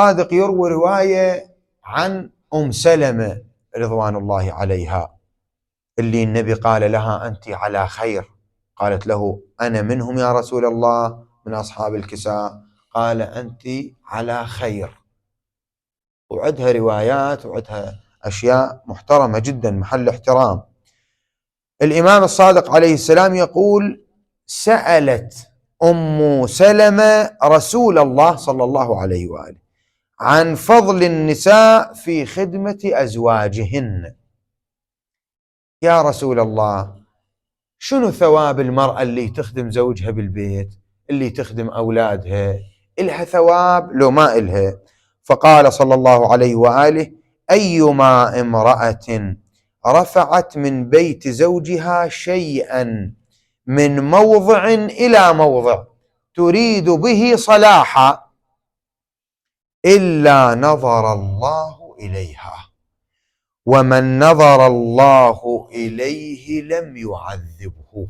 الصادق يروي رواية عن سلمة رضوان الله عليها، اللي النبي قال لها أنت على خير، قالت له أنا منهم يا رسول الله، من أصحاب الكساء، قال أنت على خير. وعدها روايات وعدها أشياء محترمة جدا محل احترام. الإمام الصادق عليه السلام يقول: سألت سلمة رسول الله صلى الله عليه وآله عن فضل النساء في خدمة أزواجهن. يا رسول الله، شنو ثواب المرأة اللي تخدم زوجها بالبيت، اللي تخدم أولادها، إلها ثواب لو ما إلها؟ فقال صلى الله عليه وآله: أيما امرأة رفعت من بيت زوجها شيئا من موضع إلى موضع تريد به صلاحا إلا نظر الله إليها، ومن نظر الله إليه لم يعذبه.